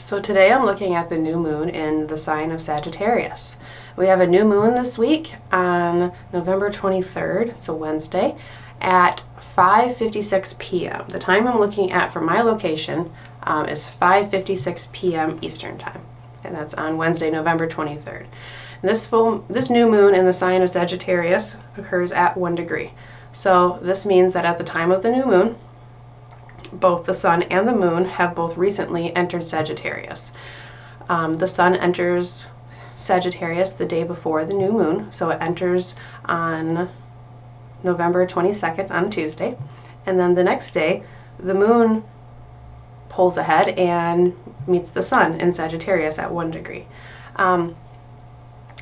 So today I'm looking at the new moon in the sign of Sagittarius. We have a new moon this week on November 23rd, it's a Wednesday, at 5:56 p.m. The time I'm looking at for my location is 5:56 p.m. Eastern Time, and that's on Wednesday, November 23rd. And this new moon in the sign of Sagittarius occurs at 1 degree. So this means that at the time of the new moon, both the sun and the moon have both recently entered Sagittarius. The sun enters Sagittarius the day before the new moon, so it enters on November 22nd on Tuesday, and then the next day the moon pulls ahead and meets the sun in Sagittarius at 1 degree. And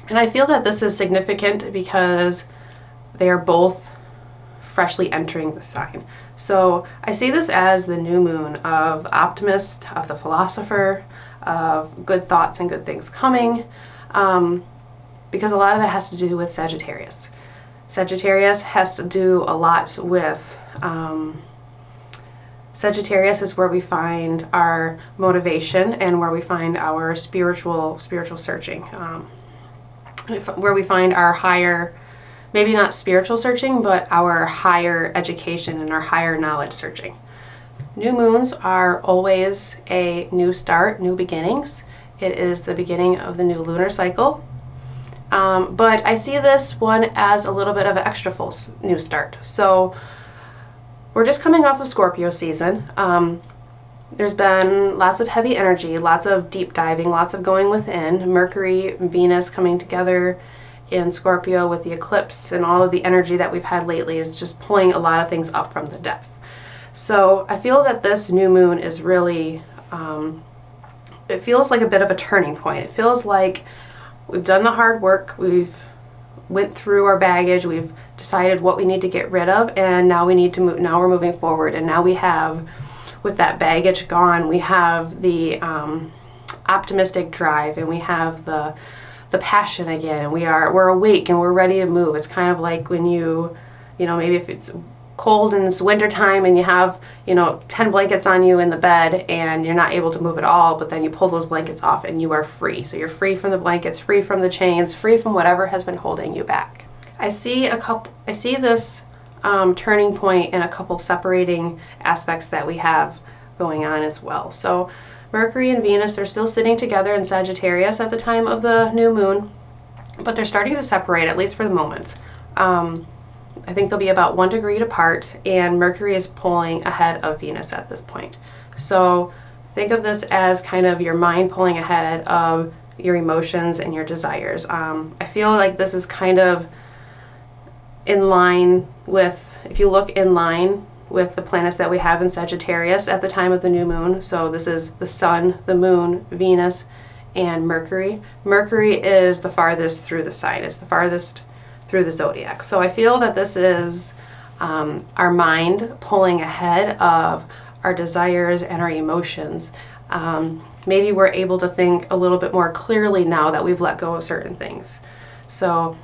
I feel that this is significant because they are both freshly entering the sign. So I see this as the new moon of the optimist, of the philosopher, of good thoughts and good things coming, because a lot of that has to do with Sagittarius. Sagittarius has to do a lot with, Sagittarius is where we find our motivation and where we find our spiritual searching, where we find our higher, maybe not spiritual searching, but our higher education and our higher knowledge searching. New moons are always a new start, new beginnings. It is the beginning of the new lunar cycle. But I see this one as a little bit of an extra full new start. So we're just coming off of Scorpio season. There's been lots of heavy energy, lots of deep diving, lots of going within. Mercury and Venus coming together in Scorpio with the eclipse, and all of the energy that we've had lately is just pulling a lot of things up from the depth. So I feel that this new moon is really, it feels like a bit of a turning point. It feels like we've done the hard work, we've went through our baggage, we've decided what we need to get rid of, and now we need to move, now we're moving forward, and now we have, with that baggage gone, we have the optimistic drive, and we have the passion again, and we're awake and we're ready to move. It's kind of like when you know, maybe if it's cold and it's winter time and you have, 10 blankets on you in the bed and you're not able to move at all, but then you pull those blankets off and you are free. So you're free from the blankets, free from the chains, free from whatever has been holding you back. I see this turning point in a couple separating aspects that we have going on as well. So Mercury and Venus are still sitting together in Sagittarius at the time of the new moon, but they're starting to separate, at least for the moment. I think they'll be about 1 degree apart, and Mercury is pulling ahead of Venus at this point. So think of this as kind of your mind pulling ahead of your emotions and your desires. I feel like this is kind of in line with, if you look in line with the planets that we have in Sagittarius at the time of the new moon. So this is the sun, the moon, Venus, and Mercury. Mercury is the farthest through the sign. It's the farthest through the zodiac. So I feel that this is our mind pulling ahead of our desires and our emotions. Maybe we're able to think a little bit more clearly now that we've let go of certain things. So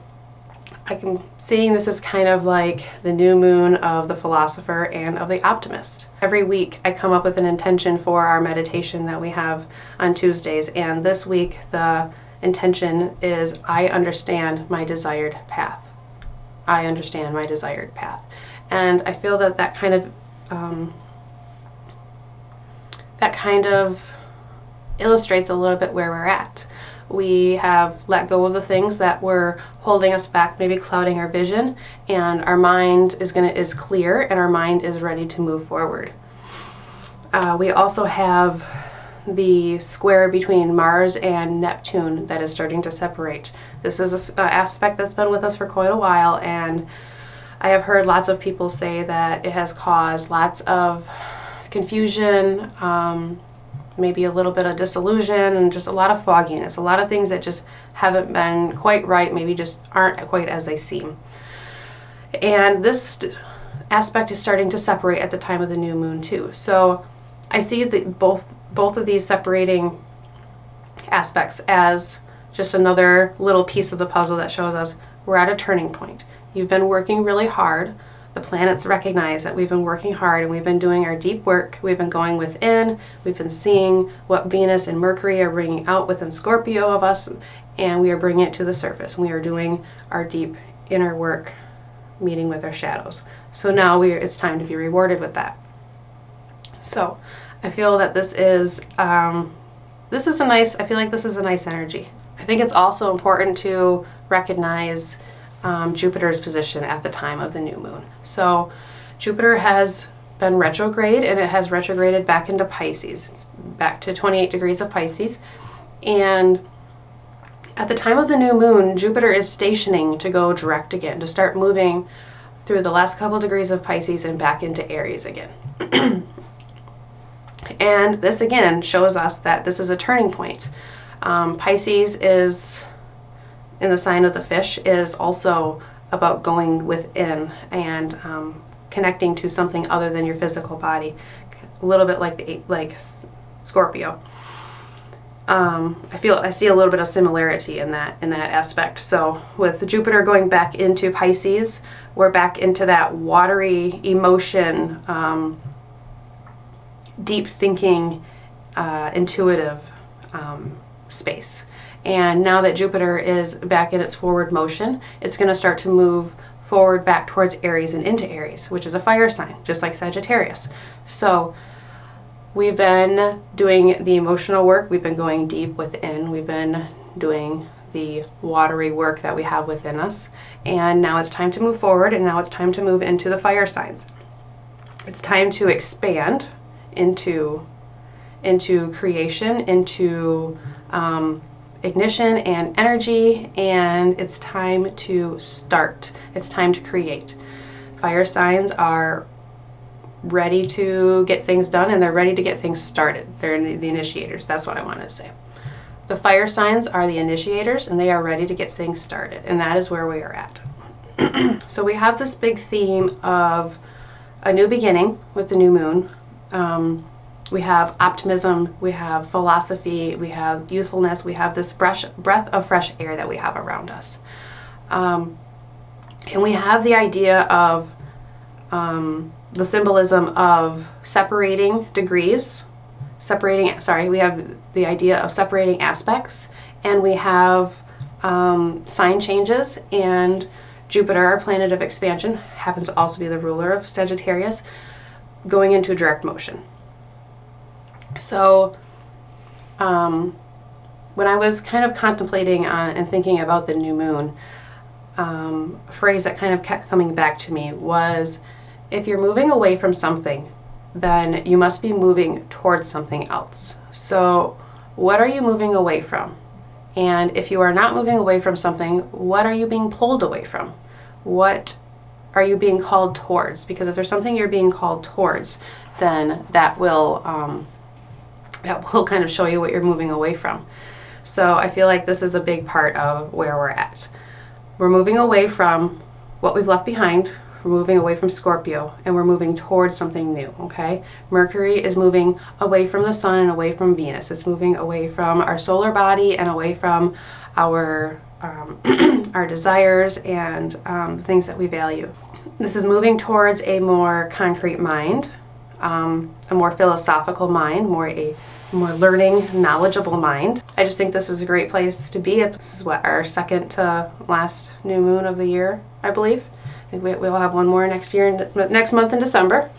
I'm seeing this as kind of like the new moon of the philosopher and of the optimist. Every week I come up with an intention for our meditation that we have on Tuesdays, and this week the intention is, I understand my desired path. I understand my desired path. And I feel that that kind of illustrates a little bit where we're at. We have let go of the things that were holding us back, maybe clouding our vision, and our mind is clear, and our mind is ready to move forward. We also have the square between Mars and Neptune that is starting to separate. This is an aspect that's been with us for quite a while, and I have heard lots of people say that it has caused lots of confusion, maybe a little bit of disillusion, and just a lot of fogginess, a lot of things that just haven't been quite right, maybe just aren't quite as they seem. And this aspect is starting to separate at the time of the new moon too. So I see that both of these separating aspects as just another little piece of the puzzle that shows us we're at a turning point. You've been working really hard. the planets recognize that we've been working hard and we've been doing our deep work. We've been going within. We've been seeing what Venus and Mercury are bringing out within Scorpio of us, and we are bringing it to the surface. We are doing our deep inner work, meeting with our shadows. So now it's time to be rewarded with that. So I feel that this is I feel like this is a nice energy. I think it's also important to recognize Jupiter's position at the time of the new moon. So Jupiter has been retrograde, and it has retrograded back into Pisces. It's back to 28 degrees of Pisces. And at the time of the new moon, Jupiter is stationing to go direct again, to start moving through the last couple degrees of Pisces and back into Aries again. And this again shows us that this is a turning point. Pisces is, in the sign of the fish, is also about going within and connecting to something other than your physical body, a little bit like Scorpio. I see a little bit of similarity in that aspect. So with Jupiter going back into Pisces, we're back into that watery emotion, deep thinking, intuitive space. And now that Jupiter is back in its forward motion, it's going to start to move forward back towards Aries and into Aries, which is a fire sign, just like Sagittarius. So we've been doing the emotional work, we've been going deep within, we've been doing the watery work that we have within us, and now it's time to move forward, and now it's time to move into the fire signs. It's time to expand into creation, into ignition and energy, and it's time to start. It's time to create. Fire signs are ready to get things done, and they're ready to get things started. They're the initiators. That's what I want to say. The fire signs are the initiators, and they are ready to get things started, and that is where we are at. So we have this big theme of a new beginning with the new moon. We have optimism, we have philosophy, we have youthfulness, we have this breath of fresh air that we have around us. And we have the idea of the symbolism of separating degrees, we have the idea of separating aspects, and we have sign changes, and Jupiter, our planet of expansion, happens to also be the ruler of Sagittarius, going into direct motion. So when I was kind of contemplating on and thinking about the new moon, a phrase that kind of kept coming back to me was, if you're moving away from something, then you must be moving towards something else. So what are you moving away from? And if you are not moving away from something, what are you being pulled away from? What are you being called towards? Because if there's something you're being called towards, then that will kind of show you what you're moving away from. So I feel like this is a big part of where we're at. We're moving away from what we've left behind. We're moving away from Scorpio, and we're moving towards something new, okay? Mercury is moving away from the sun and away from Venus. It's moving away from our solar body and away from our our desires and the things that we value. This is moving towards a more concrete mind, a more philosophical mind, a more learning, knowledgeable mind. I just think this is a great place to be at. This is our second to last new moon of the year, I believe. I think we'll have one more next month in December.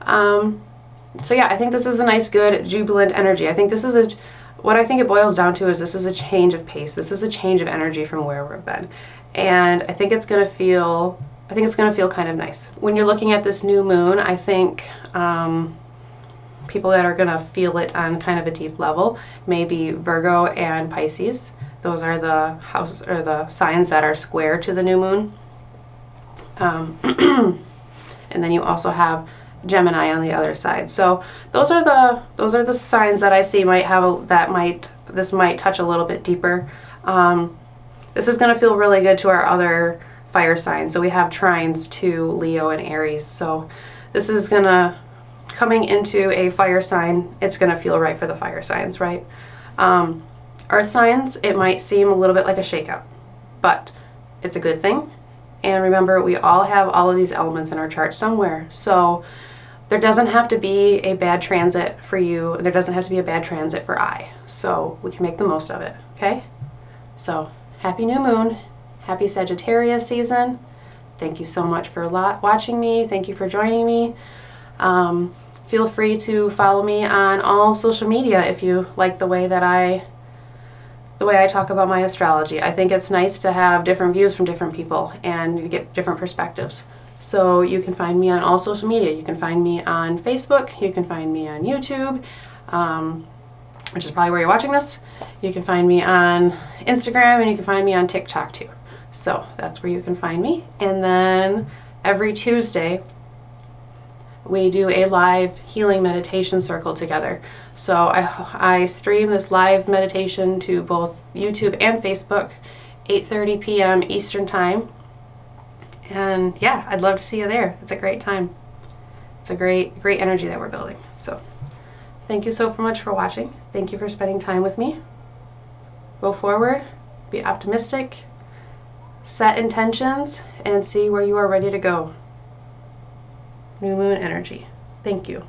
So yeah, I think this is a nice, good, jubilant energy. I think this is what I think it boils down to is this is a change of pace. This is a change of energy from where we've been. And I think it's gonna feel kind of nice. When you're looking at this new moon, I think people that are gonna feel it on kind of a deep level may be Virgo and Pisces. Those are the houses or the signs that are square to the new moon. And then you also have Gemini on the other side. So those are the signs that I see this might touch a little bit deeper. This is going to feel really good to our other fire signs. So we have trines to Leo and Aries. So this is coming into a fire sign, it's going to feel right for the fire signs, right? Earth signs, it might seem a little bit like a shakeup, but it's a good thing. And remember, we all have all of these elements in our chart somewhere. So there doesn't have to be a bad transit for you. There doesn't have to be a bad transit for I. So we can make the most of it, okay? So happy new moon. Happy Sagittarius season. Thank you so much for watching me. Thank you for joining me. Feel free to follow me on all social media if you like the way I talk about my astrology. I think it's nice to have different views from different people and you get different perspectives. So you can find me on all social media. You can find me on Facebook. You can find me on YouTube, which is probably where you're watching this. You can find me on Instagram, and you can find me on TikTok too. So that's where you can find me. And then every Tuesday, we do a live healing meditation circle together. So I stream this live meditation to both YouTube and Facebook, 8:30 p.m. Eastern Time. And yeah, I'd love to see you there. It's a great time. It's a great energy that we're building. So thank you so much for watching. Thank you for spending time with me. Go forward, be optimistic, set intentions, and see where you are ready to go. New moon energy. Thank you.